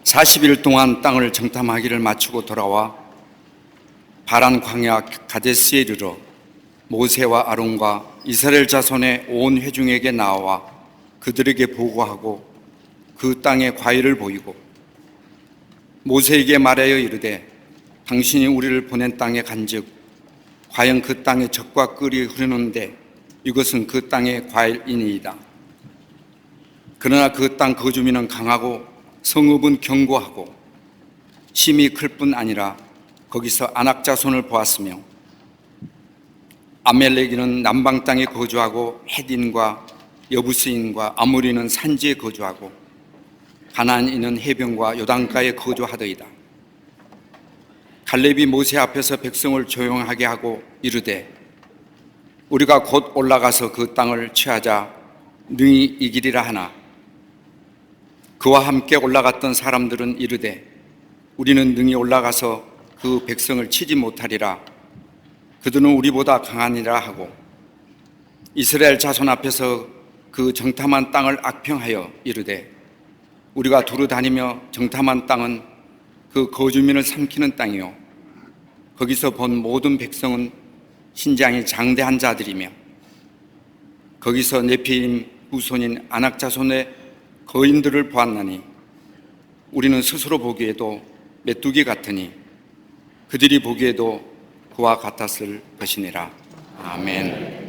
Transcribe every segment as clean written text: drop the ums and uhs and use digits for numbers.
40일 동안 땅을 정탐하기를 마치고 돌아와 바란 광야 가데스에 이르러 모세와 아론과 이스라엘 자손의 온 회중에게 나와 그들에게 보고하고 그 땅의 과일을 보이고 모세에게 말하여 이르되 당신이 우리를 보낸 땅에 간즉 과연 그 땅에 젖과 꿀이 흐르는데 이것은 그 땅의 과일이니이다. 그러나 그 땅 거주민은 강하고 성읍은 견고하고 심이 클 뿐 아니라 거기서 아낙 자손을 보았으며 아멜렉인은 남방 땅에 거주하고 헷인과 여부스인과 아모리는 산지에 거주하고 가나안인은 해변과 요단가에 거주하더이다. 갈렙이 모세 앞에서 백성을 조용하게 하고 이르되 우리가 곧 올라가서 그 땅을 취하자 능히 이기리라 하나 그와 함께 올라갔던 사람들은 이르되 우리는 능히 올라가서 그 백성을 치지 못하리라. 그들은 우리보다 강하니라 하고 이스라엘 자손 앞에서 그 정탐한 땅을 악평하여 이르되 우리가 두루 다니며 정탐한 땅은 그 거주민을 삼키는 땅이요 거기서 본 모든 백성은 신장이 장대한 자들이며 거기서 네피림 후손인 아낙 자손의 거인들을 보았나니 우리는 스스로 보기에도 메뚜기 같으니 그들이 보기에도 그와 같았을 것이니라. 아멘.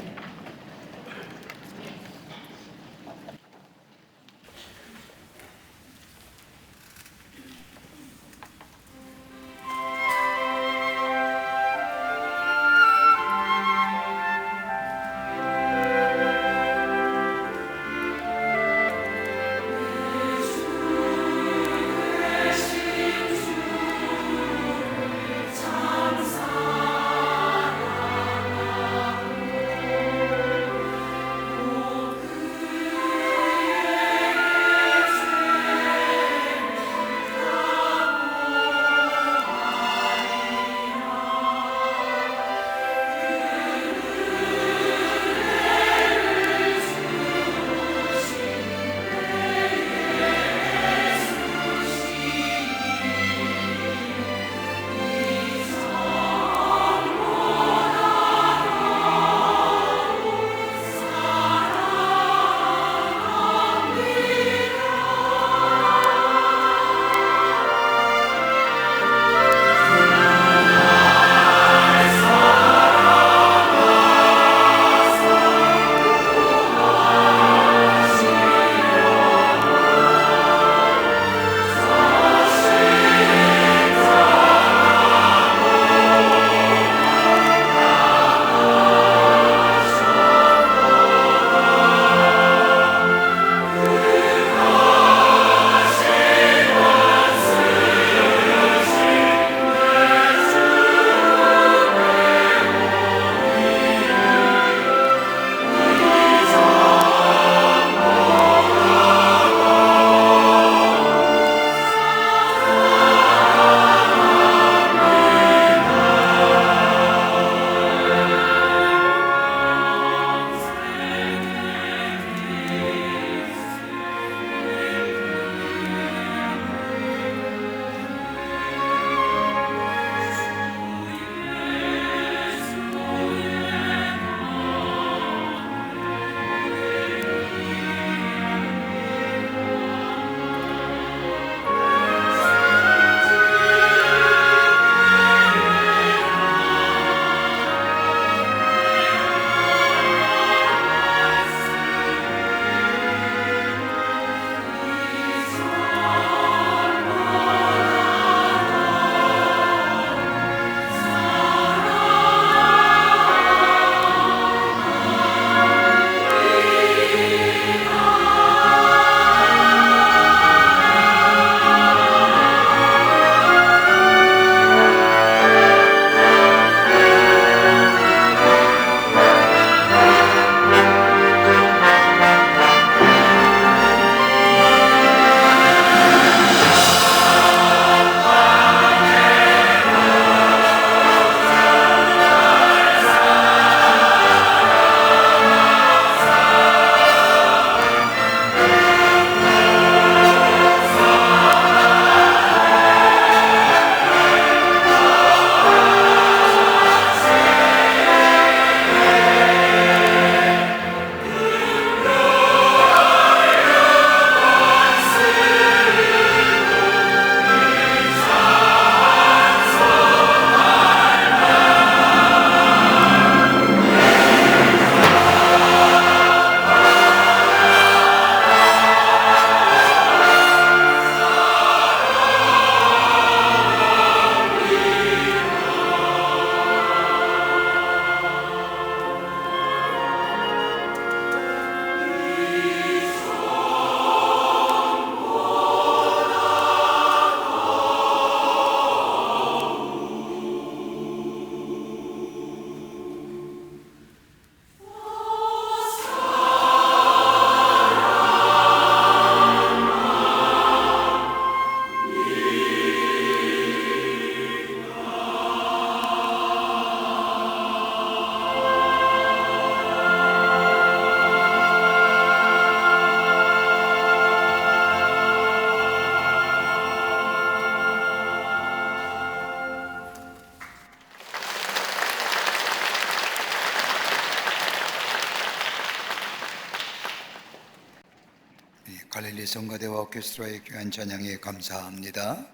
성가대와 오케스트라의 귀한 찬양에 감사합니다.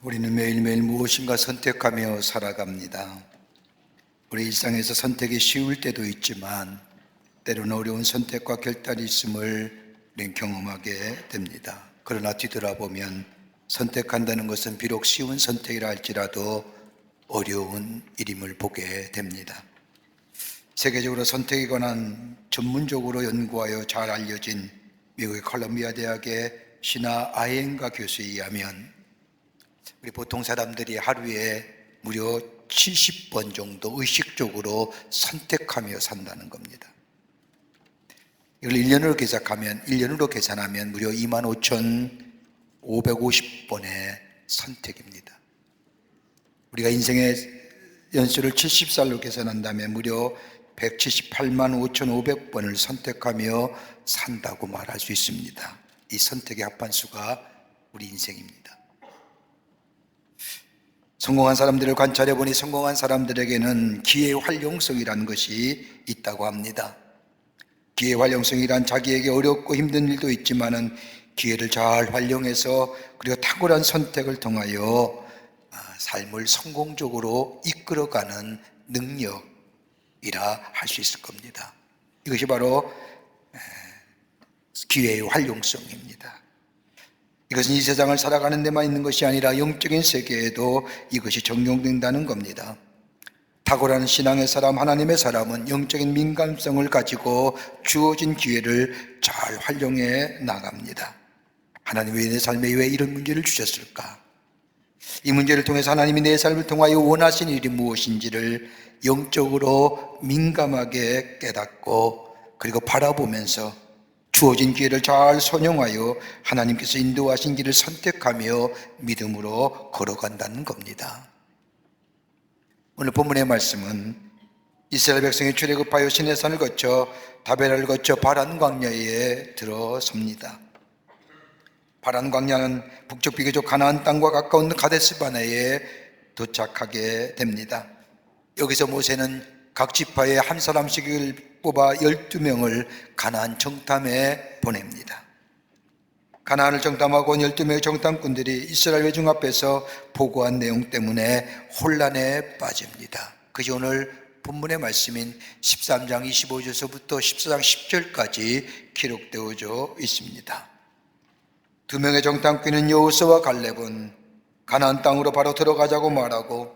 우리는 매일매일 무엇인가 선택하며 살아갑니다. 우리 일상에서 선택이 쉬울 때도 있지만 때로는 어려운 선택과 결단이 있음을 우리는 경험하게 됩니다. 그러나 뒤돌아보면 선택한다는 것은 비록 쉬운 선택이라 할지라도 어려운 일임을 보게 됩니다. 세계적으로 선택에 관한 전문적으로 연구하여 잘 알려진 미국의 콜롬비아 대학의 시나 아이엔가 교수에 의하면 우리 보통 사람들이 하루에 무려 70번 정도 의식적으로 선택하며 산다는 겁니다. 이걸 1년으로 계산하면 무려 25,550번의 선택입니다. 우리가 인생의 연수를 70살로 계산한다면 무려 178만 5,500번을 선택하며 산다고 말할 수 있습니다. 이 선택의 합판수가 우리 인생입니다. 성공한 사람들을 관찰해 보니 성공한 사람들에게는 기회의 활용성이라는 것이 있다고 합니다. 기회의 활용성이란 자기에게 어렵고 힘든 일도 있지만은 기회를 잘 활용해서 그리고 탁월한 선택을 통하여 삶을 성공적으로 이끌어가는 능력이라 할 수 있을 겁니다. 이것이 바로 기회의 활용성입니다. 이것은 이 세상을 살아가는 데만 있는 것이 아니라 영적인 세계에도 이것이 적용된다는 겁니다. 탁월한 신앙의 사람, 하나님의 사람은 영적인 민감성을 가지고 주어진 기회를 잘 활용해 나갑니다. 하나님 왜 내 삶에 왜 이런 문제를 주셨을까? 이 문제를 통해서 하나님이 내 삶을 통하여 원하신 일이 무엇인지를 영적으로 민감하게 깨닫고 그리고 바라보면서 주어진 기회를 잘 선용하여 하나님께서 인도하신 길을 선택하며 믿음으로 걸어간다는 겁니다. 오늘 본문의 말씀은 이스라엘 백성이 출애굽하여 시내산을 거쳐 다베라를 거쳐 바란 광야에 들어섭니다. 바란 광야는 북쪽 비교적 가나안 땅과 가까운 가데스바네에 도착하게 됩니다. 여기서 모세는 각 지파의 한 사람씩을 뽑아 12명을 가나안 정탐에 보냅니다. 가나안을 정탐하고 온 12명의 정탐꾼들이 이스라엘 회중 앞에서 보고한 내용 때문에 혼란에 빠집니다. 그것이 오늘 본문의 말씀인 13장 25절서부터 14장 10절까지 기록되어져 있습니다. 두 명의 정탐꾼인 여호수아와 갈렙은 가나안 땅으로 바로 들어가자고 말하고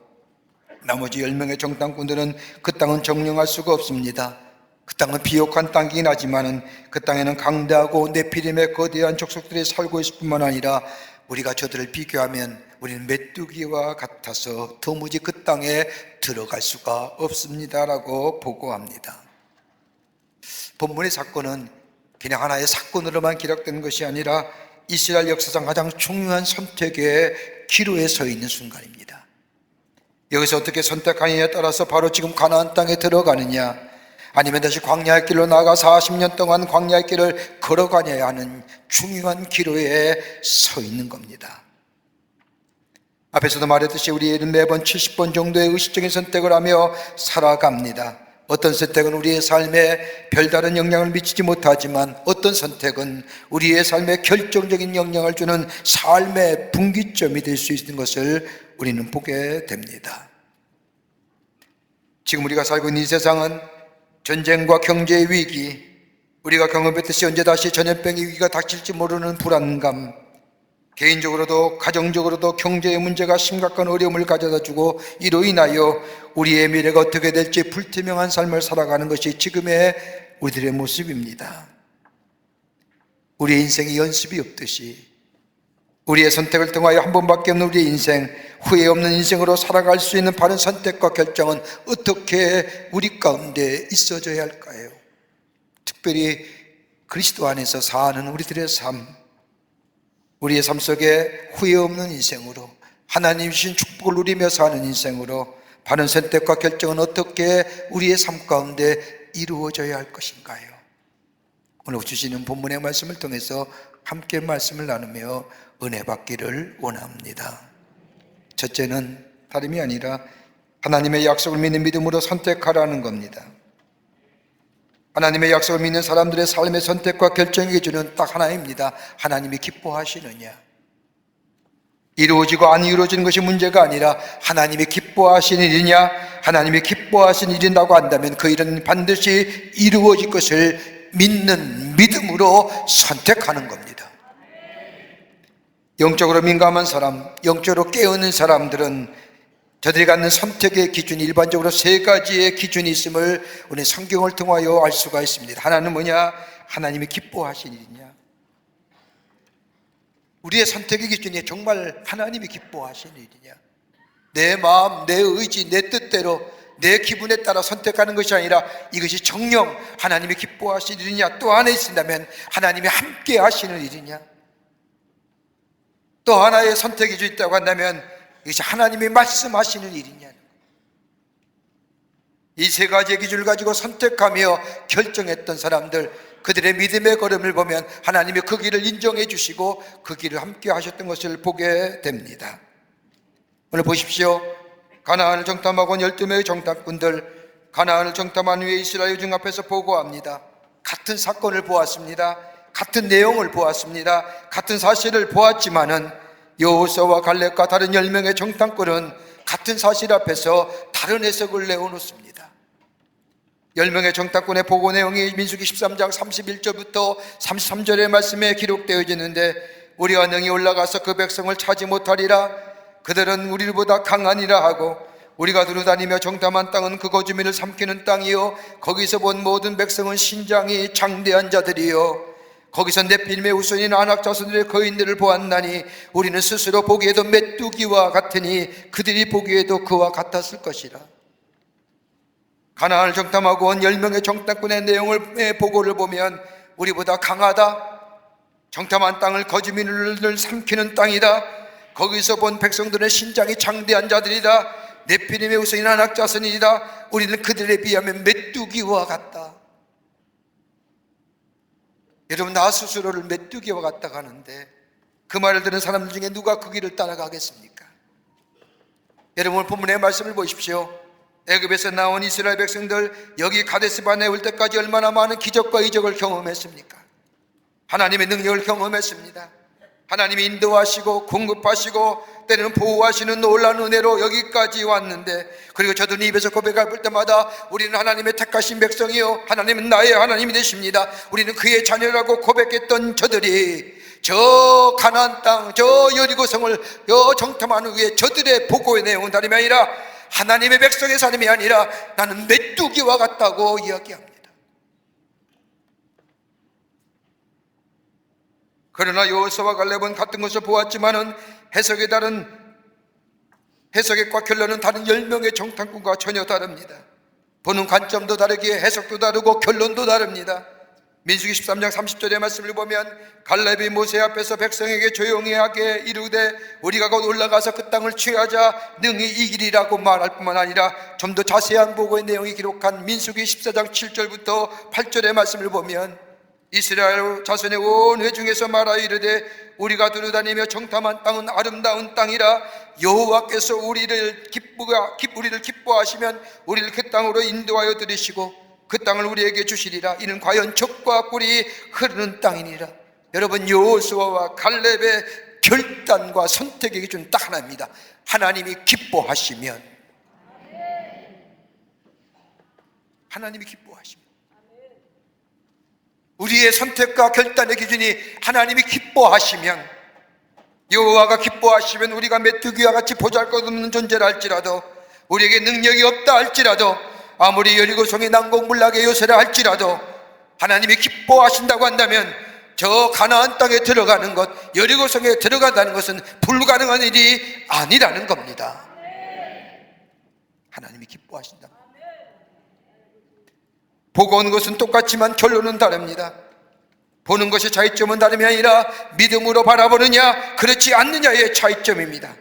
나머지 10명의 정탐꾼들은 그 땅은 정령할 수가 없습니다. 그 땅은 비옥한 땅이긴 하지만 그 땅에는 강대하고 네피림의 거대한 족속들이 살고 있을 뿐만 아니라 우리가 저들을 비교하면 우리는 메뚜기와 같아서 도무지 그 땅에 들어갈 수가 없습니다라고 보고합니다. 본문의 사건은 그냥 하나의 사건으로만 기록된 것이 아니라 이스라엘 역사상 가장 중요한 선택의 기로에 서 있는 순간입니다. 여기서 어떻게 선택하느냐에 따라서 바로 지금 가나안 땅에 들어가느냐 아니면 다시 광야의 길로 나아가 40년 동안 광야의 길을 걸어가냐 하는 중요한 기로에 서 있는 겁니다. 앞에서도 말했듯이 우리는 매번 70번 정도의 의식적인 선택을 하며 살아갑니다. 어떤 선택은 우리의 삶에 별다른 영향을 미치지 못하지만 어떤 선택은 우리의 삶에 결정적인 영향을 주는 삶의 분기점이 될 수 있는 것을 우리는 보게 됩니다. 지금 우리가 살고 있는 이 세상은 전쟁과 경제의 위기, 우리가 경험했듯이 언제 다시 전염병의 위기가 닥칠지 모르는 불안감, 개인적으로도 가정적으로도 경제의 문제가 심각한 어려움을 가져다주고 이로 인하여 우리의 미래가 어떻게 될지 불투명한 삶을 살아가는 것이 지금의 우리들의 모습입니다. 우리의 인생이 연습이 없듯이 우리의 선택을 통하여 한 번밖에 없는 우리의 인생, 후회 없는 인생으로 살아갈 수 있는 바른 선택과 결정은 어떻게 우리 가운데 있어져야 할까요? 특별히 그리스도 안에서 사는 우리들의 삶, 우리의 삶 속에 후회 없는 인생으로 하나님 주신 축복을 누리며 사는 인생으로 바른 선택과 결정은 어떻게 우리의 삶 가운데 이루어져야 할 것인가요? 오늘 주시는 본문의 말씀을 통해서 함께 말씀을 나누며 은혜 받기를 원합니다. 첫째는 다름이 아니라 하나님의 약속을 믿는 믿음으로 선택하라는 겁니다. 하나님의 약속을 믿는 사람들의 삶의 선택과 결정의 기준은 딱 하나입니다. 하나님이 기뻐하시느냐. 이루어지고 안 이루어지는 것이 문제가 아니라 하나님이 기뻐하시는 일이냐, 하나님이 기뻐하시는 일이라고 한다면 그 일은 반드시 이루어질 것을 믿는 믿음으로 선택하는 겁니다. 영적으로 민감한 사람, 영적으로 깨어있는 사람들은 저들이 갖는 선택의 기준이 일반적으로 세 가지의 기준이 있음을 우리 성경을 통하여 알 수가 있습니다. 하나는 뭐냐? 하나님이 기뻐하시는 일이냐. 우리의 선택의 기준이 정말 하나님이 기뻐하시는 일이냐. 내 마음, 내 의지, 내 뜻대로 내 기분에 따라 선택하는 것이 아니라 이것이 정녕 하나님이 기뻐하시는 일이냐. 또 안에 있다면 하나님이 함께 하시는 일이냐. 또 하나의 선택의 기준이 있다고 한다면 이것이 하나님이 말씀하시는 일이냐. 이 세 가지의 기준을 가지고 선택하며 결정했던 사람들, 그들의 믿음의 걸음을 보면 하나님이 그 길을 인정해 주시고 그 길을 함께 하셨던 것을 보게 됩니다. 오늘 보십시오. 가나안을 정탐하고 온 12명의 정탐꾼들, 가나안을 정탐한 후에 이스라엘 중 앞에서 보고합니다. 같은 사건을 보았습니다. 같은 내용을 보았습니다. 같은 사실을 보았지만은 여호수아와 갈렙과 다른 10명의 정탐꾼은 같은 사실 앞에서 다른 해석을 내어놓습니다. 10명의 정탐꾼의 보고 내용이 민수기 13장 31절부터 33절의 말씀에 기록되어 있는데, 우리가 능히 올라가서 그 백성을 차지 못하리라. 그들은 우리보다 강하니라 하고, 우리가 두루다니며 정탐한 땅은 그 거주민을 삼키는 땅이요 거기서 본 모든 백성은 신장이 장대한 자들이요 거기서 네피림의 후손인 아낙 자손들의 거인들을 보았나니 우리는 스스로 보기에도 메뚜기와 같으니 그들이 보기에도 그와 같았을 것이라. 가나안을 정탐하고 온 10명의 정탐꾼의 내용을 보고를 보면 우리보다 강하다, 정탐한 땅을 거주민을 삼키는 땅이다, 거기서 본 백성들의 신장이 장대한 자들이다, 네피림의 후손인 아낙 자손이다, 우리는 그들에 비하면 메뚜기와 같다. 여러분, 나 스스로를 메뚜기와 같다고 하는데 그 말을 들은 사람들 중에 누가 그 길을 따라가겠습니까? 여러분, 오늘 본문의 말씀을 보십시오. 애굽에서 나온 이스라엘 백성들, 여기 가데스바네에 올 때까지 얼마나 많은 기적과 이적을 경험했습니까? 하나님의 능력을 경험했습니다. 하나님이 인도하시고 공급하시고 때로는 보호하시는 놀라운 은혜로 여기까지 왔는데, 그리고 저도 입에서 고백할 때마다 우리는 하나님의 택하신 백성이요 하나님은 나의 하나님이 되십니다, 우리는 그의 자녀라고 고백했던 저들이 저 가나안 땅, 저 여리고성을 정탐한 후에 저들의 보고의 내용은 다름이 아니라 하나님의 백성의 삶이 아니라 나는 메뚜기와 같다고 이야기합니다. 그러나 여호수아와 갈렙은 같은 것을 보았지만은 해석과 결론은 다른 10명의 정탐꾼과 전혀 다릅니다. 보는 관점도 다르기에 해석도 다르고 결론도 다릅니다. 민수기 13장 30절의 말씀을 보면 갈렙이 모세 앞에서 백성에게 조용히 하게 이르되 우리가 곧 올라가서 그 땅을 취하자 능히 이기리라고 말할 뿐만 아니라 좀 더 자세한 보고의 내용이 기록한 민수기 14장 7절부터 8절의 말씀을 보면 이스라엘 자손의 온 회중에서 말하여 이르되 우리가 두루다니며 정탐한 땅은 아름다운 땅이라 여호와께서 우리를 기뻐하시면 우리를 그 땅으로 인도하여 들이시고 그 땅을 우리에게 주시리라. 이는 과연 젖과 꿀이 흐르는 땅이니라. 여러분, 여호수아와 갈렙의 결단과 선택의 기준은 딱 하나입니다. 하나님이 기뻐하시면, 하나님이 기뻐하시면, 우리의 선택과 결단의 기준이 하나님이 기뻐하시면, 여호와가 기뻐하시면 우리가 메뚜기와 같이 보잘것없는 존재라 할지라도, 우리에게 능력이 없다 할지라도, 아무리 여리고성이 난공불락의 요새라 할지라도 하나님이 기뻐하신다고 한다면 저 가나안 땅에 들어가는 것, 여리고성에 들어간다는 것은 불가능한 일이 아니라는 겁니다. 하나님이 기뻐하신다. 보고 온 것은 똑같지만 결론은 다릅니다. 보는 것의 차이점은 다름이 아니라 믿음으로 바라보느냐 그렇지 않느냐의 차이점입니다.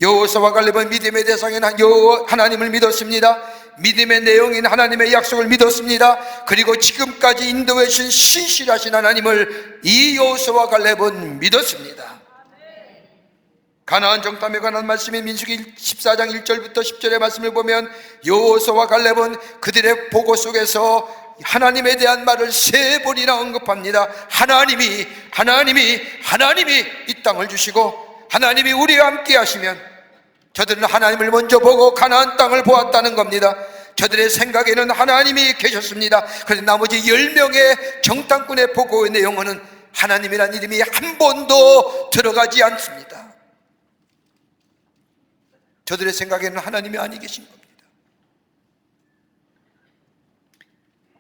여호수아와 갈렙은 믿음의 대상인 하나님을 믿었습니다. 믿음의 내용인 하나님의 약속을 믿었습니다. 그리고 지금까지 인도해 주신 신실하신 하나님을 이 여호수아와 갈렙은 믿었습니다. 가나안 정탐에 관한 말씀인 민수기 14장 1절부터 10절의 말씀을 보면 여호수아와 갈렙은 그들의 보고 속에서 하나님에 대한 말을 3번이나 언급합니다. 하나님이 이 땅을 주시고 하나님이 우리와 함께 하시면, 저들은 하나님을 먼저 보고 가나안 땅을 보았다는 겁니다. 저들의 생각에는 하나님이 계셨습니다. 그런데 나머지 10명의 정탐꾼의 보고의 내용은 하나님이란 이름이 한 번도 들어가지 않습니다. 저들의 생각에는 하나님이 아니 계신 겁니다.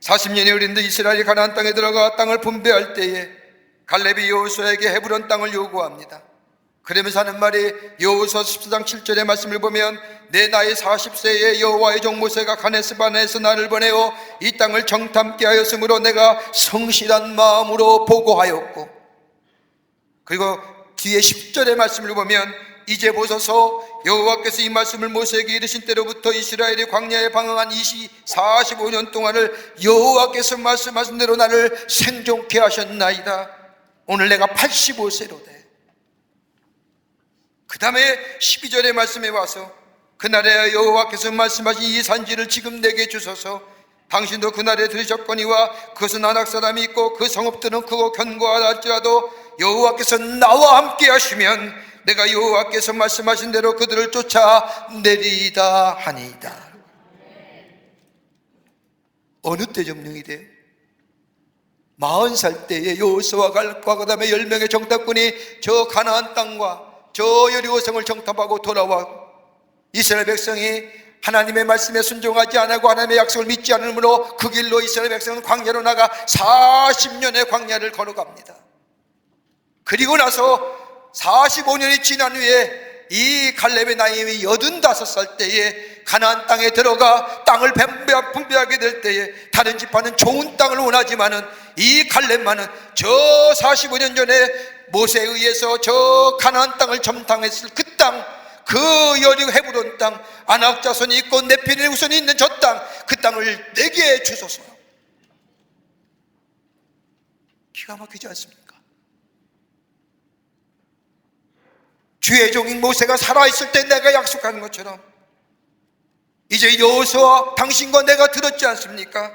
40년이 흐른 뒤 이스라엘이 가나안 땅에 들어가 땅을 분배할 때에 갈렙이 여호수아에게 헤브론 땅을 요구합니다. 그러면서 하는 말이 여호수아 14장 7절의 말씀을 보면, 내 나이 40세에 여호와의 종 모세가 가데스바네에서 나를 보내어 이 땅을 정탐케 하였으므로 내가 성실한 마음으로 보고하였고, 그리고 뒤에 10절의 말씀을 보면, 이제 보소서 여호와께서 이 말씀을 모세에게 이르신 때로부터 이스라엘이 광야에 방황한 45년 동안을 여호와께서 말씀하신 대로 나를 생존케 하셨나이다. 오늘 내가 85세로 돼. 그 다음에 12절의 말씀에 와서, 그날에 여호와께서 말씀하신 이 산지를 지금 내게 주소서. 당신도 그날에 들으셨거니와 그것은 아낙 사람이 있고 그 성읍들은 크고 견고하다 할지라도 여호와께서 나와 함께 하시면 내가 여호와께서 말씀하신 대로 그들을 쫓아내리이다 하니이다. 어느 때 점령이 돼요? 40살 때에 여호수아와 갈과 그 다음에 10명의 정탐꾼이 저 가나안 땅과 저 여리고성을 정탐하고 돌아와 이스라엘 백성이 하나님의 말씀에 순종하지 않고 하나님의 약속을 믿지 않으므로 그 길로 이스라엘 백성은 광야로 나가 40년의 광야를 걸어갑니다. 그리고 나서 45년이 지난 후에 이 갈렙의 나이가 85살 때에 가나안 땅에 들어가 땅을 분배하게 될 때에 다른 지파는 좋은 땅을 원하지만은 이 갈렙만은 저 45년 전에 모세에 의해서 저 가나안 땅을 점탕했을 그 땅, 그 여리고 헤브론 땅, 아낙 자손이 있고 네피림 후손이 있는 저 땅, 그 땅을 내게 주소서. 기가 막히지 않습니까? 주의 종인 모세가 살아있을 때 내가 약속한 것처럼 이제 여호수아 당신과 내가 들었지 않습니까?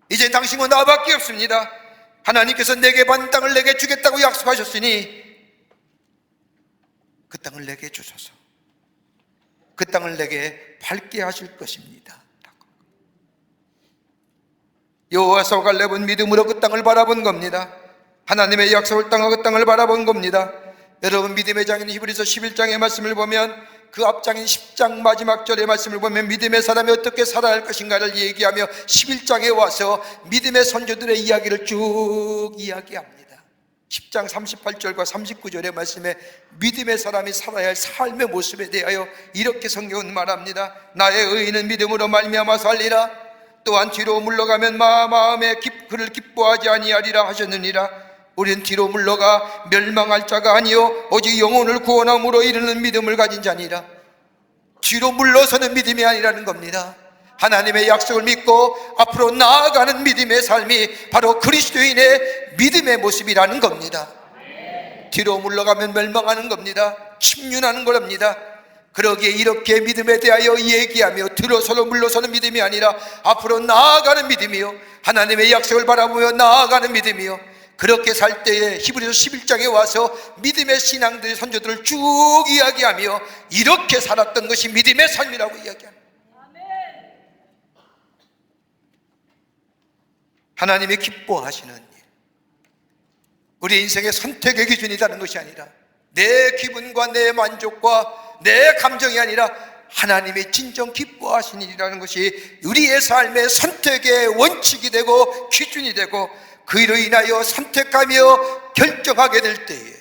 이제 당신과 나밖에 없습니다. 하나님께서 내게 받은 땅을 내게 주겠다고 약속하셨으니 그 땅을 내게 주소서. 그 땅을 내게 밟게 하실 것입니다. 여호수아와 갈렙은 믿음으로 그 땅을 바라본 겁니다. 하나님의 약속을 땅과 그 땅을 바라본 겁니다. 여러분, 믿음의 장인 히브리서 11장의 말씀을 보면, 그 앞장인 10장 마지막 절의 말씀을 보면 믿음의 사람이 어떻게 살아야 할 것인가를 얘기하며 11장에 와서 믿음의 선조들의 이야기를 쭉 이야기합니다. 10장 38절과 39절의 말씀에 믿음의 사람이 살아야 할 삶의 모습에 대하여 이렇게 성경은 말합니다. 나의 의인은 믿음으로 말미암아 살리라. 또한 뒤로 물러가면 마음에 그를 기뻐하지 아니하리라 하셨느니라. 우리는 뒤로 물러가 멸망할 자가 아니요 오직 영혼을 구원함으로 이르는 믿음을 가진 자니라. 뒤로 물러서는 믿음이 아니라는 겁니다. 하나님의 약속을 믿고 앞으로 나아가는 믿음의 삶이 바로 그리스도인의 믿음의 모습이라는 겁니다. 뒤로 물러가면 멸망하는 겁니다. 침륜하는 거랍니다. 그러기에 이렇게 믿음에 대하여 얘기하며 들어서로 물러서는 믿음이 아니라 앞으로 나아가는 믿음이요, 하나님의 약속을 바라보며 나아가는 믿음이요, 그렇게 살 때에 히브리서 11장에 와서 믿음의 신앙들의 선조들을 쭉 이야기하며 이렇게 살았던 것이 믿음의 삶이라고 이야기합니다. 하나님이 기뻐하시는 일, 우리 인생의 선택의 기준이라는 것이 아니라 내 기분과 내 만족과 내 감정이 아니라 하나님이 진정 기뻐하시는 일이라는 것이 우리의 삶의 선택의 원칙이 되고 기준이 되고, 그로 인하여 선택하며 결정하게 될 때에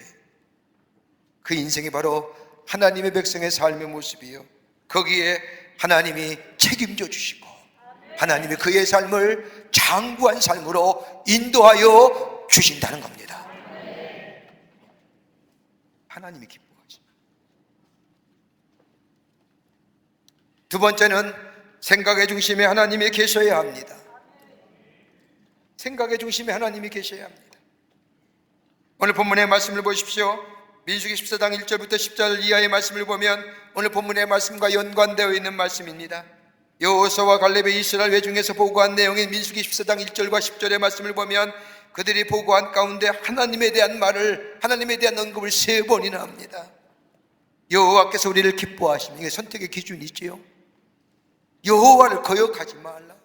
그 인생이 바로 하나님의 백성의 삶의 모습이요, 거기에 하나님이 책임져 주시고 하나님이 그의 삶을 장구한 삶으로 인도하여 주신다는 겁니다. 하나님이 기뻐하시. 두 번째는 생각의 중심에 하나님이 계셔야 합니다. 생각의 중심에 하나님이 계셔야 합니다. 오늘 본문의 말씀을 보십시오. 민수기 14장 1절부터 10절 이하의 말씀을 보면 오늘 본문의 말씀과 연관되어 있는 말씀입니다. 여호수아와 갈렙의 이스라엘 회중에서 보고한 내용인 민수기 14장 1절과 10절의 말씀을 보면 그들이 보고한 가운데 하나님에 대한 말을, 하나님에 대한 언급을 3번이나 합니다. 여호와께서 우리를 기뻐하시는, 이게 선택의 기준이 있지요. 여호와를 거역하지 말라,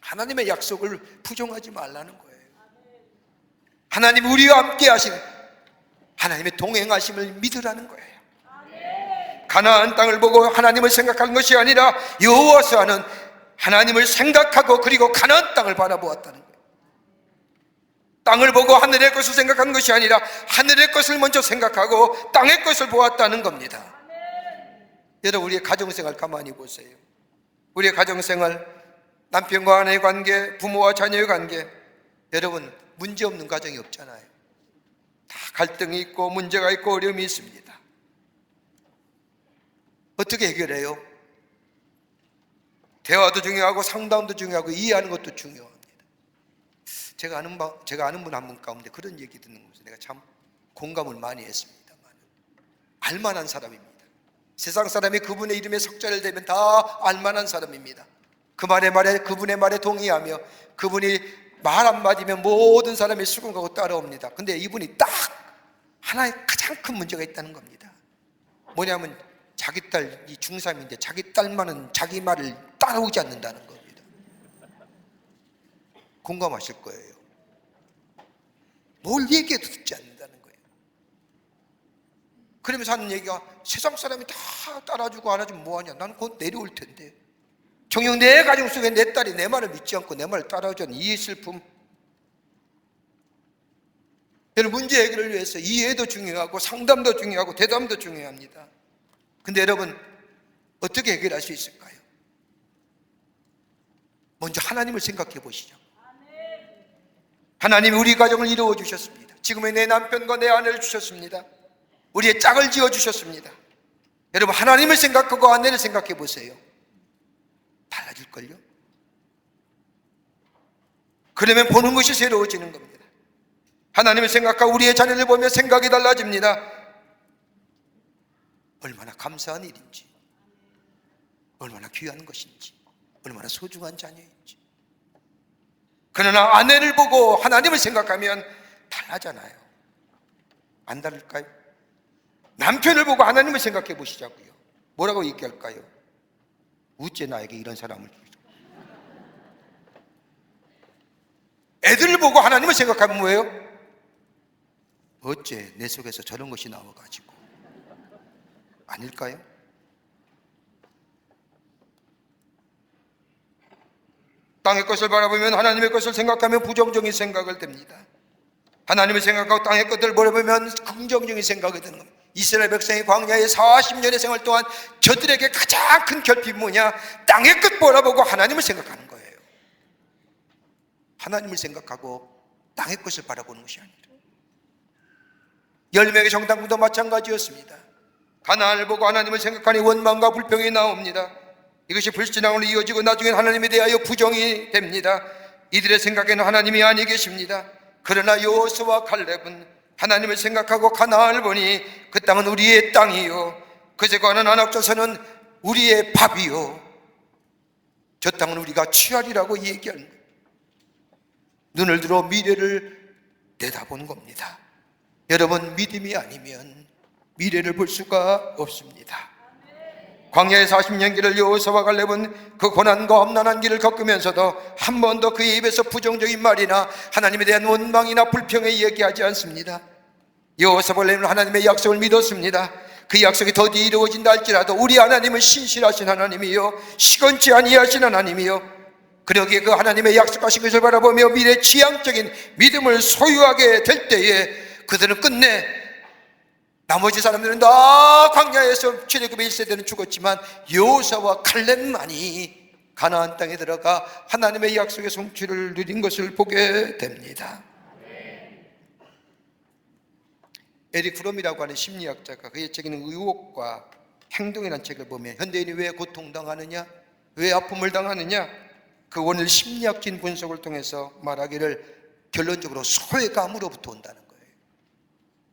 하나님의 약속을 부정하지 말라는 거예요. 하나님 우리와 함께 하시는, 하나님의 동행하심을 믿으라는 거예요. 가나안 땅을 보고 하나님을 생각하는 것이 아니라 여호와서는 하나님을 생각하고 그리고 가나안 땅을 바라보았다는 거예요. 땅을 보고 하늘의 것을 생각하는 것이 아니라 하늘의 것을 먼저 생각하고 땅의 것을 보았다는 겁니다. 여러분, 우리의 가정생활 가만히 보세요. 우리의 가정생활, 남편과 아내의 관계, 부모와 자녀의 관계, 여러분 문제없는 가정이 없잖아요. 다 갈등이 있고 문제가 있고 어려움이 있습니다. 어떻게 해결해요? 대화도 중요하고 상담도 중요하고 이해하는 것도 중요합니다. 제가 아는 분 한 분 가운데 그런 얘기 듣는 것에 내가 참 공감을 많이 했습니다만, 알만한 사람입니다. 세상 사람이 그분의 이름에 석자를 대면 다 알만한 사람입니다. 그분의 말에 동의하며 그분이 말 한마디면 모든 사람이 수긍하고 따라옵니다. 근데 이분이 딱 하나의 가장 큰 문제가 있다는 겁니다. 뭐냐면 자기 딸이 중3인데 자기 딸만은 자기 말을 따라오지 않는다는 겁니다. 공감하실 거예요. 뭘 얘기해도 듣지 않는다는 거예요. 그러면서 하는 얘기가, 세상 사람이 다 따라주고 안아주면 뭐하냐, 나는 곧 내려올 텐데. 정녕 내 가정 속에 내 딸이 내 말을 믿지 않고 내 말을 따라오지 않는 이 슬픔. 여러분, 문제 해결을 위해서 이해도 중요하고 상담도 중요하고 대담도 중요합니다. 근데 여러분, 어떻게 해결할 수 있을까요? 먼저 하나님을 생각해 보시죠. 하나님이 우리 가정을 이루어 주셨습니다. 지금의 내 남편과 내 아내를 주셨습니다. 우리의 짝을 지어 주셨습니다. 여러분, 하나님을 생각하고 아내를 생각해 보세요. 달라질걸요? 그러면 보는 것이 새로워지는 겁니다. 하나님을 생각하고 우리의 자녀를 보며 생각이 달라집니다. 얼마나 감사한 일인지, 얼마나 귀한 것인지, 얼마나 소중한 자녀인지. 그러나 아내를 보고 하나님을 생각하면 달라잖아요. 안 다를까요? 남편을 보고 하나님을 생각해 보시자고요. 뭐라고 얘기할까요? 어째 나에게 이런 사람을 주죠? 애들을 보고 하나님을 생각하면 뭐예요? 어째 내 속에서 저런 것이 나와가지고. 아닐까요? 땅의 것을 바라보면, 하나님의 것을 생각하면 부정적인 생각을 듭니다. 하나님을 생각하고 땅의 것들을 바라보면 긍정적인 생각이 드는 겁니다. 이스라엘 백성이 광야의 40년의 생활 동안 저들에게 가장 큰 결핍이 뭐냐? 땅의 것 바라보고 하나님을 생각하는 거예요. 하나님을 생각하고 땅의 것을 바라보는 것이 아니라. 열명의 정탐꾼도 마찬가지였습니다. 가나안을 보고 하나님을 생각하니 원망과 불평이 나옵니다. 이것이 불신앙으로 이어지고 나중엔 하나님에 대하여 부정이 됩니다. 이들의 생각에는 하나님이 아니 계십니다. 그러나 여호수아와 갈렙은 하나님을 생각하고 가나안을 보니 그 땅은 우리의 땅이요, 그제 관한 안악조선은 우리의 밥이요, 저 땅은 우리가 취하리라고 얘기하는 거예요. 눈을 들어 미래를 내다본 겁니다. 여러분, 믿음이 아니면 미래를 볼 수가 없습니다. 광야의 40년 길을 여호수아와 갈렙은 그 고난과 험난한 길을 겪으면서도 한 번도 그의 입에서 부정적인 말이나 하나님에 대한 원망이나 불평을 얘기하지 않습니다. 여호수아와 갈렙은 하나님의 약속을 믿었습니다. 그 약속이 더디 이루어진다 할지라도 우리 하나님은 신실하신 하나님이요, 시건치 아니하신 하나님이요, 그러기에 그 하나님의 약속하신 것을 바라보며 미래 지향적인 믿음을 소유하게 될 때에 그들은 끝내, 나머지 사람들은 다 광야에서 출애굽의 1세대는 죽었지만 여호수아와 갈렙만이 가나안 땅에 들어가 하나님의 약속의 성취를 누린 것을 보게 됩니다. 에릭 프롬이라고 하는 심리학자가 그의 책에는 의혹과 행동이라는 책을 보면 현대인이 왜 고통당하느냐, 왜 아픔을 당하느냐, 그 원을 심리학적인 분석을 통해서 말하기를 결론적으로 소외감으로부터 온다는 거예요.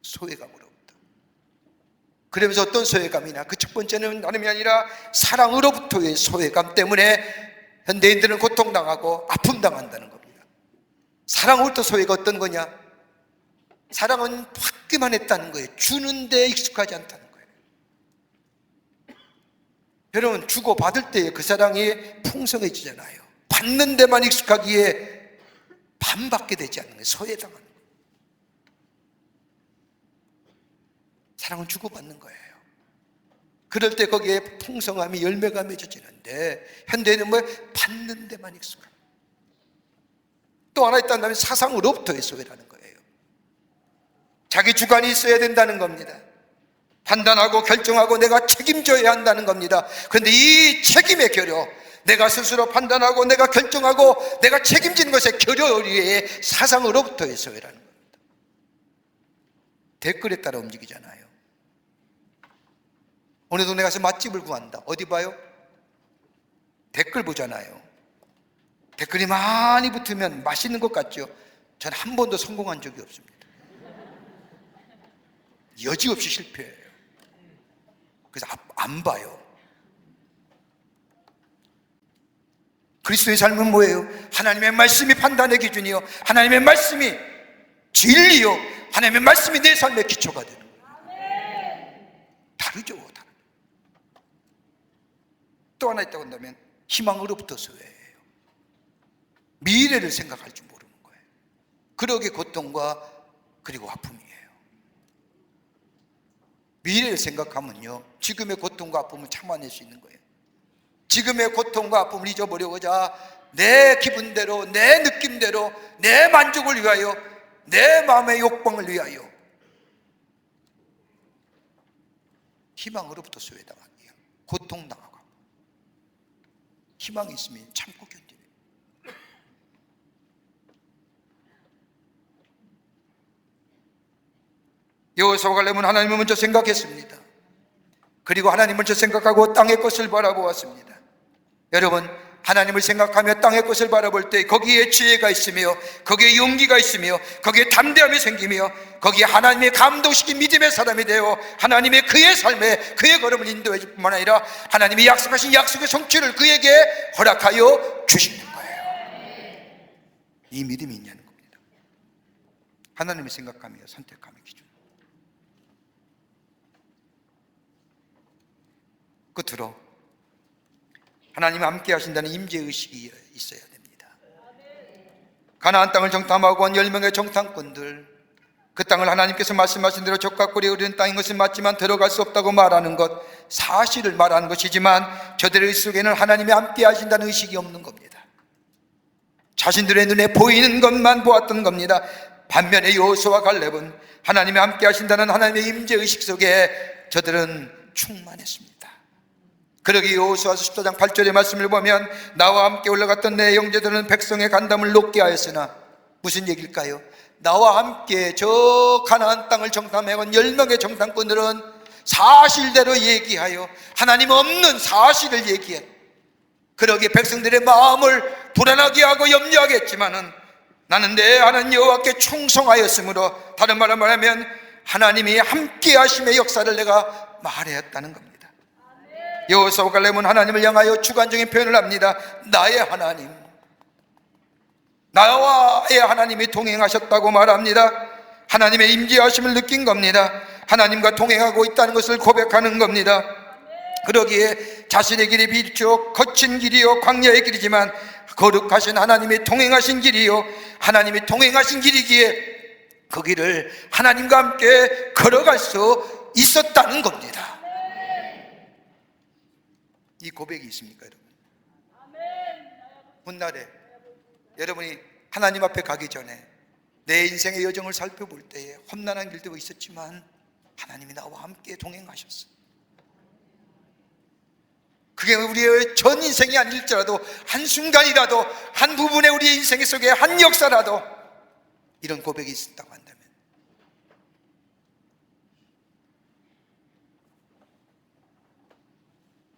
소외감으로부터. 그러면서 어떤 소외감이냐? 그 첫 번째는 다름이 아니라 사랑으로부터의 소외감 때문에 현대인들은 고통당하고 아픔당한다는 겁니다. 사랑으로부터 소외가 어떤 거냐? 사랑은 받기만 했다는 거예요. 주는데 익숙하지 않다는 거예요. 여러분, 주고 받을 때에 그 사랑이 풍성해지잖아요. 받는 데만 익숙하기에 반받게 되지 않는 거예요. 소외당하는 거예요. 사랑은 주고받는 거예요. 그럴 때 거기에 풍성함이 열매가 맺어지는데, 현대인은 뭐 받는 데만 익숙합니다. 또 하나 있다면 사상으로부터의 소외라는 거예요. 자기 주관이 있어야 된다는 겁니다. 판단하고 결정하고 내가 책임져야 한다는 겁니다. 그런데 이 책임의 결여, 내가 스스로 판단하고 내가 결정하고 내가 책임지는 것의 결여의 사상으로부터의 소외라는 겁니다. 댓글에 따라 움직이잖아요. 어느 동네 가서 맛집을 구한다. 어디 봐요? 댓글 보잖아요. 댓글이 많이 붙으면 맛있는 것 같죠? 전 한 번도 성공한 적이 없습니다. 여지없이 실패해요. 그래서 안 봐요. 그리스도의 삶은 뭐예요? 하나님의 말씀이 판단의 기준이요, 하나님의 말씀이 진리요, 하나님의 말씀이 내 삶의 기초가 되는 거예요. 다르죠. 또 하나 있다고 한다면 희망으로부터 소외예요. 미래를 생각할 줄 모르는 거예요. 그러기에 고통과 그리고 아픔이에요. 미래를 생각하면요, 지금의 고통과 아픔을 참아낼 수 있는 거예요. 지금의 고통과 아픔을 잊어버리고자 내 기분대로, 내 느낌대로, 내 만족을 위하여, 내 마음의 욕망을 위하여 희망으로부터 소외당하기요, 고통당하고. 희망이 있으면 참고 견디는. 여호수아가 가려면 하나님을 먼저 생각했습니다. 그리고 하나님을 먼저 생각하고 땅의 것을 바라보았습니다. 여러분, 하나님을 생각하며 땅의 것을 바라볼 때 거기에 지혜가 있으며 거기에 용기가 있으며 거기에 담대함이 생기며 거기에 하나님의 감동시킨 믿음의 사람이 되어 하나님의 그의 삶에 그의 걸음을 인도해 줄 뿐만 아니라 하나님이 약속하신 약속의 성취를 그에게 허락하여 주시는 거예요. 이 믿음이 있냐는 겁니다. 하나님을 생각하며 선택하며 기준. 끝으로 하나님이 함께 하신다는 임재의식이 있어야 됩니다. 가나안 땅을 정탐하고 온 10명의 정탐꾼들, 그 땅을 하나님께서 말씀하신 대로 적과 꿀이 흐르는 땅인 것은 맞지만 들어갈 수 없다고 말하는 것, 사실을 말하는 것이지만 저들의 속에는 하나님이 함께 하신다는 의식이 없는 겁니다. 자신들의 눈에 보이는 것만 보았던 겁니다. 반면에 여호수아와 갈렙은 하나님이 함께 하신다는 하나님의 임재의식 속에 저들은 충만했습니다. 그러기 여호수아서 14장 8절의 말씀을 보면 나와 함께 올라갔던 내 형제들은 백성의 간담을 높게 하였으나, 무슨 얘기일까요? 나와 함께 저 가나안 땅을 정탐해온 10명의 정탐꾼들은 사실대로 얘기하여 하나님 없는 사실을 얘기해. 그러기에 백성들의 마음을 불안하게 하고 염려하게 했지만은 나는 내 하나님 여호와께 충성하였으므로, 다른 말로 말하면 하나님이 함께 하심의 역사를 내가 말하였다는 겁니다. 여호수아와 갈렙은 하나님을 향하여 주관적인 표현을 합니다. 나의 하나님, 나와의 하나님이 동행하셨다고 말합니다. 하나님의 임재하심을 느낀 겁니다. 하나님과 동행하고 있다는 것을 고백하는 겁니다. 그러기에 자신의 길이 비록 거친 길이요 광야의 길이지만 거룩하신 하나님이 동행하신 길이요 하나님이 동행하신 길이기에 그 길을 하나님과 함께 걸어갈 수 있었다는 겁니다. 이 고백이 있습니까, 여러분? 훗날에 여러분이 하나님 앞에 가기 전에 내 인생의 여정을 살펴볼 때에 험난한 길도 있었지만 하나님이 나와 함께 동행하셨어. 그게 우리의 전 인생이 아닐지라도 한순간이라도 한 부분의 우리의 인생 속에 한 역사라도 이런 고백이 있었다고 한다면,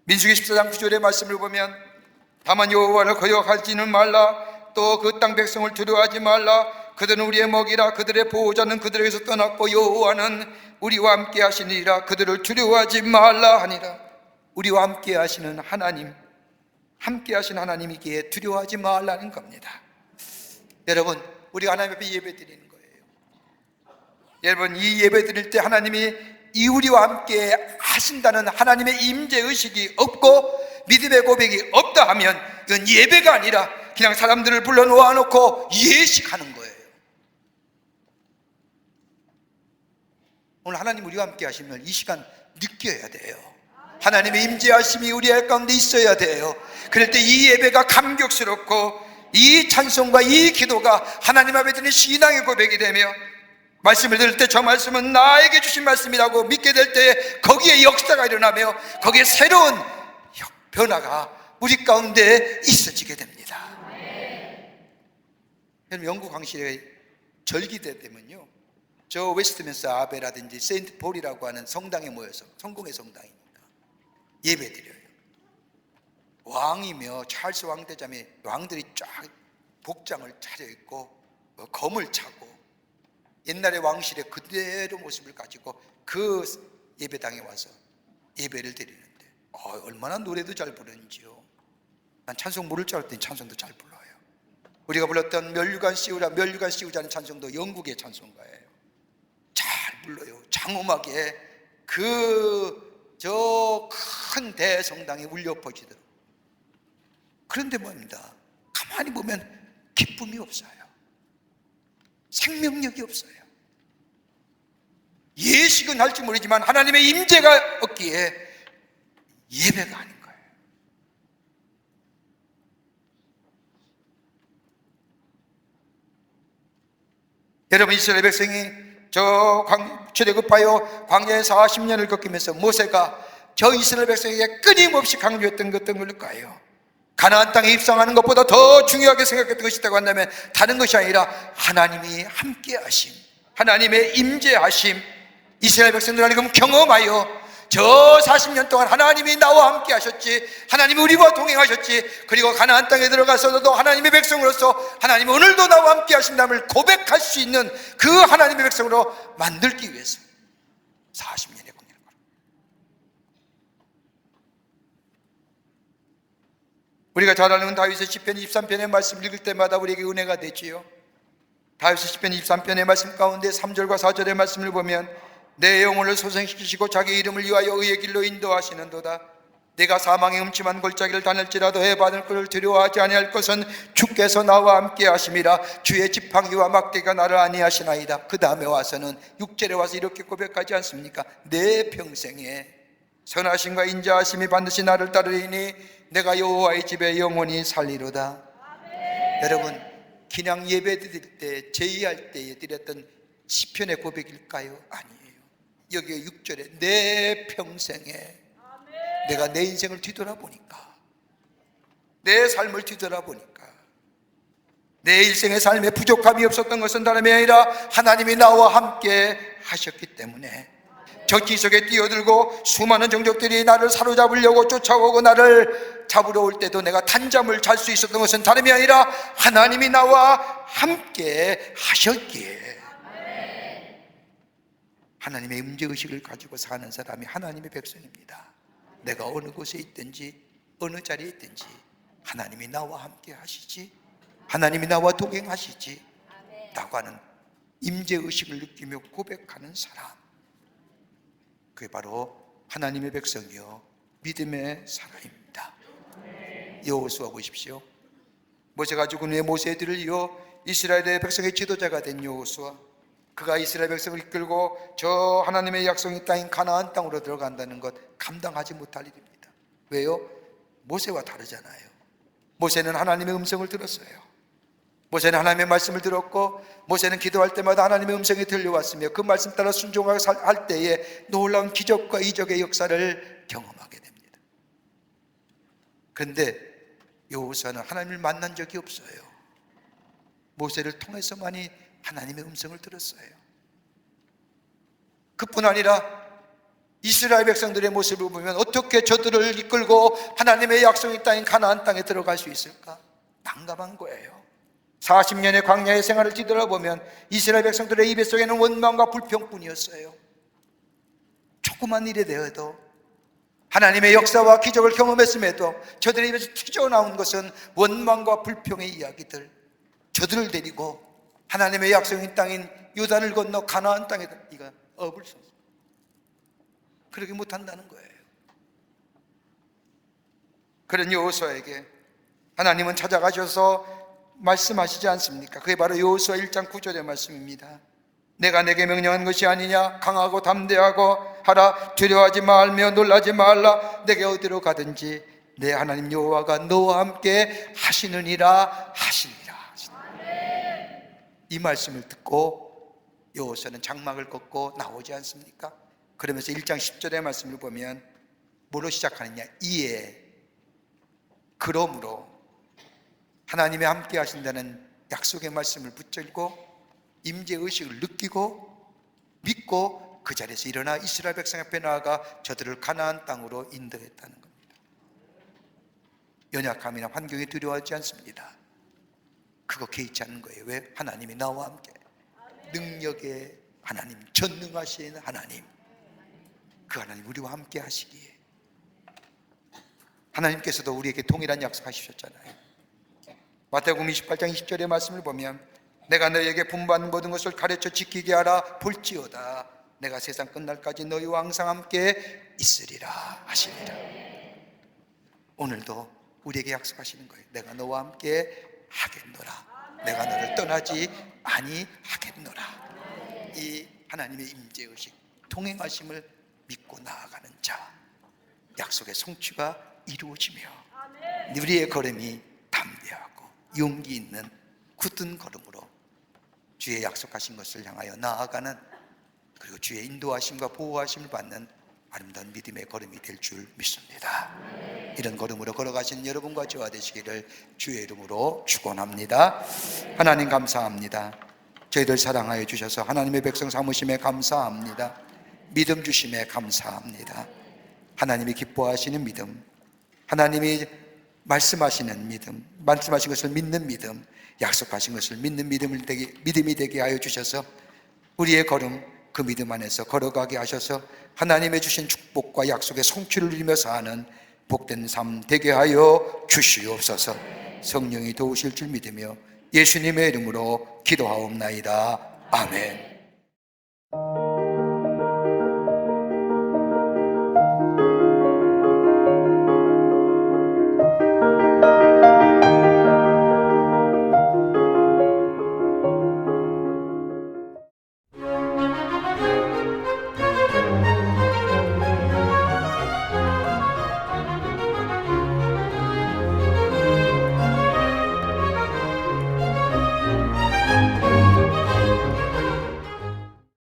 민수기 14장 9절의 말씀을 보면 다만 여호와를 거역하지는 말라, 또 그 땅 백성을 두려워하지 말라, 그들은 우리의 먹이라. 그들의 보호자는 그들에게서 떠났고 여호와는 우리와 함께 하시니라. 그들을 두려워하지 말라 하니라. 우리와 함께 하시는 하나님, 함께 하신 하나님이기에 두려워하지 말라는 겁니다. 여러분, 우리가 하나님 앞에 예배 드리는 거예요. 여러분, 이 예배 드릴 때 하나님이 이 우리와 함께 하신다는 하나님의 임재의식이 없고 믿음의 고백이 없다 하면 이건 예배가 아니라 그냥 사람들을 불러 놓아놓고 예식하는 거예요. 오늘 하나님 우리와 함께 하시면 이 시간 느껴야 돼요. 하나님의 임재하심이 우리 가운데 있어야 돼요. 그럴 때 이 예배가 감격스럽고 이 찬송과 이 기도가 하나님 앞에 드는 신앙의 고백이 되며 말씀을 들을 때 저 말씀은 나에게 주신 말씀이라고 믿게 될 때 거기에 역사가 일어나며 거기에 새로운 변화가 우리 가운데 있어지게 됩니다. 여러분, 영국 황실에 절기대 되면요, 저 웨스트민스터 아베라든지 세인트 폴이라고 하는 성당에 모여서, 성공의 성당이니까 예배드려요. 왕이며 찰스 왕대자매 왕들이 쫙 복장을 차려입고 검을 차고 옛날의 왕실의 그대로 모습을 가지고 그 예배당에 와서 예배를 드리는데 얼마나 노래도 잘 부르는지요. 난 찬송 모를 줄 알았더니 찬송도 잘 불러요. 우리가 불렀던 멸류관 씌우자는 찬송도 영국의 찬송가예요. 잘 불러요. 장엄하게 저 큰 대성당에 울려 퍼지도록. 그런데 뭡니다, 가만히 보면 기쁨이 없어요. 생명력이 없어요. 예식은 할지 모르지만 하나님의 임재가 없기에 예배가 아닌 거예요. 여러분, 이스라엘 백성이 저 출애굽하여 광야에 40년을 겪으면서 모세가 저 이스라엘 백성에게 끊임없이 강조했던 것 어떤 걸까요? 가나안 땅에 입성하는 것보다 더 중요하게 생각했던 것이 있다고 한다면 다른 것이 아니라 하나님이 함께 하심, 하나님의 임재하심. 이스라엘 백성들 하나님 경험하여 저 40년 동안 하나님이 나와 함께 하셨지, 하나님이 우리와 동행하셨지, 그리고 가나안 땅에 들어가서도 하나님의 백성으로서 하나님이 오늘도 나와 함께 하신다음을 고백할 수 있는 그 하나님의 백성으로 만들기 위해서 40년의 공연을 걸어. 우리가 잘 아는 다윗의 시편 23편의 말씀을 읽을 때마다 우리에게 은혜가 되지요. 다윗의 시편 23편의 말씀 가운데 3절과 4절의 말씀을 보면 내 영혼을 소생시키시고 자기 이름을 위하여 의의 길로 인도하시는도다. 내가 사망의 음침한 골짜기를 다닐지라도 해받을 것을 두려워하지 아니할 것은 주께서 나와 함께 하심이라. 주의 지팡이와 막대가 나를 안위하시나이다. 그 다음에 와서는 6절에 와서 이렇게 고백하지 않습니까? 내 평생에 선하심과 인자하심이 반드시 나를 따르리니 내가 여호와의 집에 영원히 살리로다. 여러분, 그냥 예배 드릴 때 제의할 때에 드렸던 시편의 고백일까요? 아니에요. 여기 6절에 내 평생에 내가 내 인생을 뒤돌아보니까, 내 삶을 뒤돌아보니까 내 일생의 삶에 부족함이 없었던 것은 다름이 아니라 하나님이 나와 함께 하셨기 때문에 적지 속에 뛰어들고 수많은 정적들이 나를 사로잡으려고 쫓아오고 나를 잡으러 올 때도 내가 단잠을 잘 수 있었던 것은 다름이 아니라 하나님이 나와 함께 하셨기에 하나님의 임재의식을 가지고 사는 사람이 하나님의 백성입니다. 내가 어느 곳에 있든지 어느 자리에 있든지 하나님이 나와 함께 하시지, 하나님이 나와 동행하시지 라고 하는 임재의식을 느끼며 고백하는 사람, 그게 바로 하나님의 백성이요 믿음의 사람입니다. 여호수아 보십시오. 모세가 죽은 후에 모세들을 이어 이스라엘의 백성의 지도자가 된 여호수아, 그가 이스라엘 백성을 이끌고 저 하나님의 약속의 땅인 가나안 땅으로 들어간다는 것 감당하지 못할 일입니다. 왜요? 모세와 다르잖아요. 모세는 하나님의 음성을 들었어요. 모세는 하나님의 말씀을 들었고, 모세는 기도할 때마다 하나님의 음성이 들려왔으며 그 말씀 따라 순종하게 할 때에 놀라운 기적과 이적의 역사를 경험하게 됩니다. 그런데 여호수아는 하나님을 만난 적이 없어요. 모세를 통해서만이 하나님의 음성을 들었어요. 그뿐 아니라 이스라엘 백성들의 모습을 보면 어떻게 저들을 이끌고 하나님의 약속의 땅인 가나안 땅에 들어갈 수 있을까? 난감한 거예요. 40년의 광야의 생활을 뒤돌아보면 이스라엘 백성들의 입에 속에는 원망과 불평뿐이었어요. 조그만 일에 대해도 하나님의 역사와 기적을 경험했음에도 저들의 입에서 튀어나온 것은 원망과 불평의 이야기들. 저들을 데리고 하나님의 약속인 땅인 요단을 건너 가나안 땅에 이가 업을 섰어요. 그러지 못한다는 거예요. 그런 여호수아에게 하나님은 찾아가셔서 말씀하시지 않습니까? 그게 바로 여호수아 1장 9절의 말씀입니다. 내가 내게 명령한 것이 아니냐? 강하고 담대하고 하라. 두려워하지 말며 놀라지 말라. 내게 어디로 가든지 내 하나님 여호와가 너와 함께 하시느니라 하시니라. 이 말씀을 듣고 여호수아는 장막을 걷고 나오지 않습니까? 그러면서 1장 10절의 말씀을 보면 뭐로 시작하느냐? 이에 그러므로 하나님이 함께 하신다는 약속의 말씀을 붙들고 임재의식을 느끼고 믿고 그 자리에서 일어나 이스라엘 백성 앞에 나아가 저들을 가나안 땅으로 인도했다는 겁니다. 연약함이나 환경에 두려워하지 않습니다. 그거 개의치 않는 거예요. 왜? 하나님이 나와 함께, 능력의 하나님, 전능하신 하나님, 그 하나님 우리와 함께 하시기에 하나님께서도 우리에게 동일한 약속하셨잖아요. 마태복음 28장 20절의 말씀을 보면 내가 너희에게 분부한 모든 것을 가르쳐 지키게 하라. 볼지어다 내가 세상 끝날까지 너희와 항상 함께 있으리라 하시니라. 오늘도 우리에게 약속하시는 거예요. 내가 너와 함께 하겠노라. 내가 너를 떠나지 아니하겠노라. 이 하나님의 임재의식, 동행하심을 믿고 나아가는 자, 약속의 성취가 이루어지며 우리의 걸음이 담대하고 용기 있는 굳은 걸음으로 주의 약속하신 것을 향하여 나아가는, 그리고 주의 인도하심과 보호하심을 받는 아름다운 믿음의 걸음이 될 줄 믿습니다. 이런 걸음으로 걸어가시는 여러분과 저와 되시기를 주의 이름으로 축원합니다. 하나님 감사합니다. 저희들 사랑하여 주셔서 하나님의 백성 삼으심에 감사합니다. 믿음 주심에 감사합니다. 하나님이 기뻐하시는 믿음, 하나님이 말씀하시는 믿음, 말씀하신 것을 믿는 믿음, 약속하신 것을 믿는 믿음이 되게 하여 주셔서 우리의 걸음, 그 믿음 안에서 걸어가게 하셔서 하나님의 주신 축복과 약속의 성취를 누리며 사는 복된 삶 되게 하여 주시옵소서. 성령이 도우실 줄 믿으며 예수님의 이름으로 기도하옵나이다. 아멘.